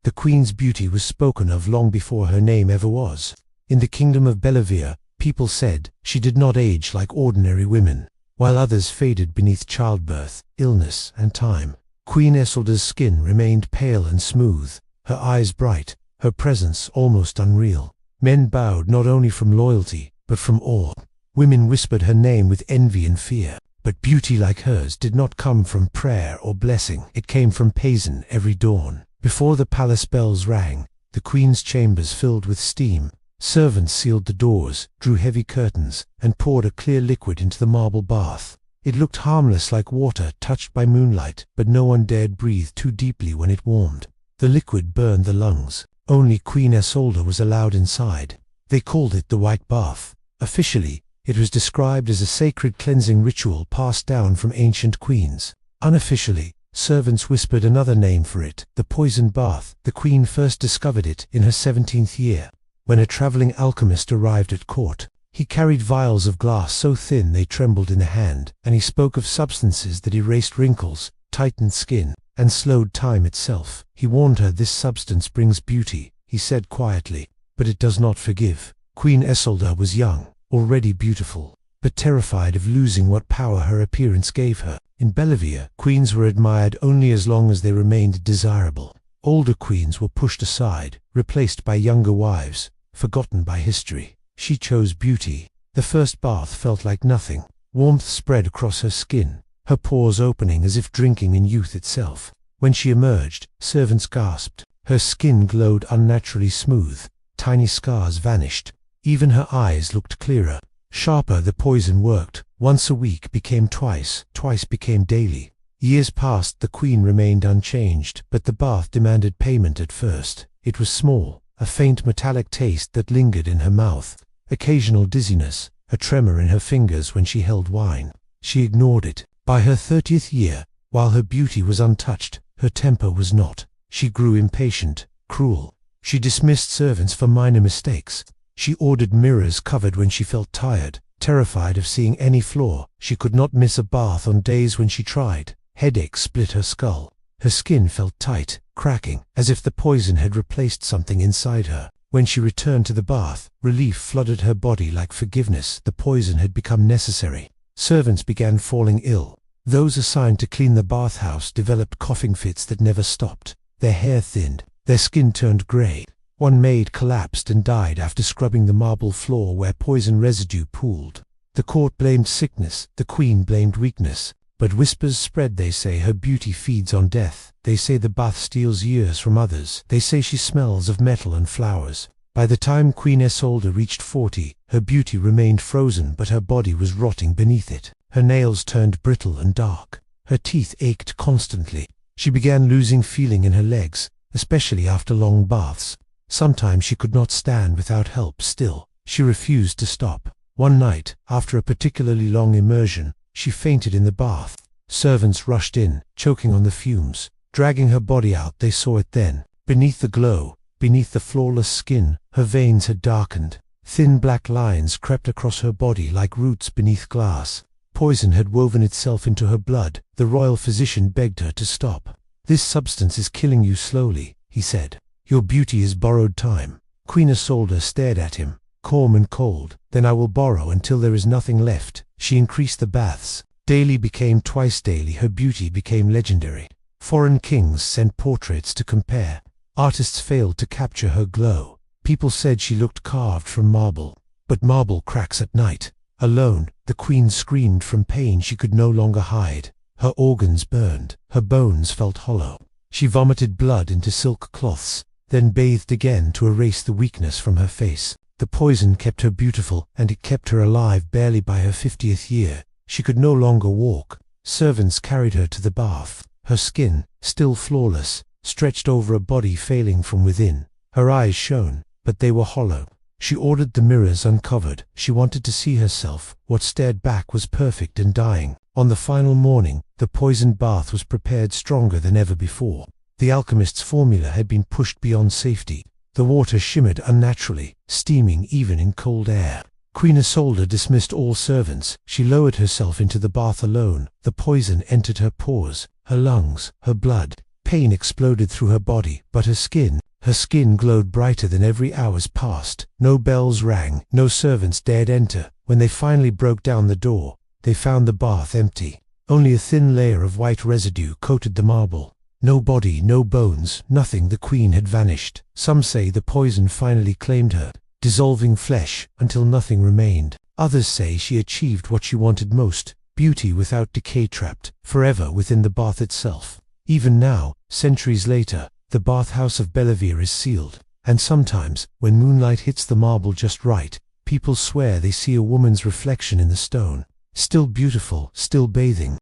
The queen's beauty was spoken of long before her name ever was. In the kingdom of Bellavia, people said she did not age like ordinary women, while others faded beneath childbirth, illness, and time. Queen Isolda's skin remained pale and smooth, her eyes bright, her presence almost unreal. Men bowed not only from loyalty, but from awe. Women whispered her name with envy and fear. But beauty like hers did not come from prayer or blessing. It came from payson every dawn. Before the palace bells rang, the queen's chambers filled with steam. Servants sealed the doors, drew heavy curtains, and poured a clear liquid into the marble bath. It looked harmless like water touched by moonlight, but no one dared breathe too deeply when it warmed. The liquid burned the lungs. Only Queen Isolda was allowed inside. They called it the White Bath. Officially, it was described as a sacred cleansing ritual passed down from ancient queens. Unofficially, servants whispered another name for it, the poison bath. The queen first discovered it in her 17th year, when a traveling alchemist arrived at court. He carried vials of glass so thin they trembled in the hand, and he spoke of substances that erased wrinkles, tightened skin, and slowed time itself. He warned her, "This substance brings beauty," he said quietly, "but it does not forgive." Queen Isolda was young, already beautiful, but terrified of losing what power her appearance gave her. In Bellavia, queens were admired only as long as they remained desirable. Older queens were pushed aside, replaced by younger wives, forgotten by history. She chose beauty. The first bath felt like nothing. Warmth spread across her skin, her pores opening as if drinking in youth itself. When she emerged, servants gasped. Her skin glowed unnaturally smooth. Tiny scars vanished. Even her eyes looked clearer, sharper. The poison worked. Once a week became twice, twice became daily. Years passed, the queen remained unchanged, but the bath demanded payment at first. It was small, a faint metallic taste that lingered in her mouth, occasional dizziness, a tremor in her fingers when she held wine. She ignored it. By her 30th year, while her beauty was untouched, her temper was not. She grew impatient, cruel. She dismissed servants for minor mistakes. She ordered mirrors covered when she felt tired, terrified of seeing any flaw. She could not miss a bath on days when she tried. Headaches split her skull. Her skin felt tight, cracking, as if the poison had replaced something inside her. When she returned to the bath, relief flooded her body like forgiveness. The poison had become necessary. Servants began falling ill. Those assigned to clean the bathhouse developed coughing fits that never stopped. Their hair thinned. Their skin turned gray. One maid collapsed and died after scrubbing the marble floor where poison residue pooled. The court blamed sickness, the queen blamed weakness. But whispers spread. They say her beauty feeds on death. They say the bath steals years from others. They say she smells of metal and flowers. By the time Queen Isolda reached 40, her beauty remained frozen, but her body was rotting beneath it. Her nails turned brittle and dark. Her teeth ached constantly. She began losing feeling in her legs, especially after long baths. Sometimes she could not stand without help. Still, she refused to stop. One night, after a particularly long immersion, she fainted in the bath. Servants rushed in, choking on the fumes. Dragging her body out, they saw it then. Beneath the glow, beneath the flawless skin, her veins had darkened. Thin black lines crept across her body like roots beneath glass. Poison had woven itself into her blood. The royal physician begged her to stop. "This substance is killing you slowly," he said. "Your beauty is borrowed time." Queen Isolda stared at him, calm and cold. "Then I will borrow until there is nothing left." She increased the baths. Daily became twice daily. Her beauty became legendary. Foreign kings sent portraits to compare. Artists failed to capture her glow. People said she looked carved from marble. But marble cracks at night. Alone, the queen screamed from pain she could no longer hide. Her organs burned. Her bones felt hollow. She vomited blood into silk cloths, then bathed again to erase the weakness from her face. The poison kept her beautiful, and it kept her alive. Barely by her 50th year, she could no longer walk. Servants carried her to the bath. Her skin, still flawless, stretched over a body failing from within. Her eyes shone, but they were hollow. She ordered the mirrors uncovered. She wanted to see herself. What stared back was perfect and dying. On the final morning, the poisoned bath was prepared stronger than ever before. The alchemist's formula had been pushed beyond safety. The water shimmered unnaturally, steaming even in cold air. Queen Isolda dismissed all servants. She lowered herself into the bath alone. The poison entered her pores, her lungs, her blood. Pain exploded through her body, but her skin glowed brighter than every hours passed. No bells rang, no servants dared enter. When they finally broke down the door, they found the bath empty. Only a thin layer of white residue coated the marble. No body, no bones, nothing. The queen had vanished. Some say the poison finally claimed her, dissolving flesh until nothing remained. Others say she achieved what she wanted most, beauty without decay, trapped forever within the bath itself. Even now, centuries later, the bathhouse of Bellevere is sealed, and sometimes, when moonlight hits the marble just right, people swear they see a woman's reflection in the stone, still beautiful, still bathing.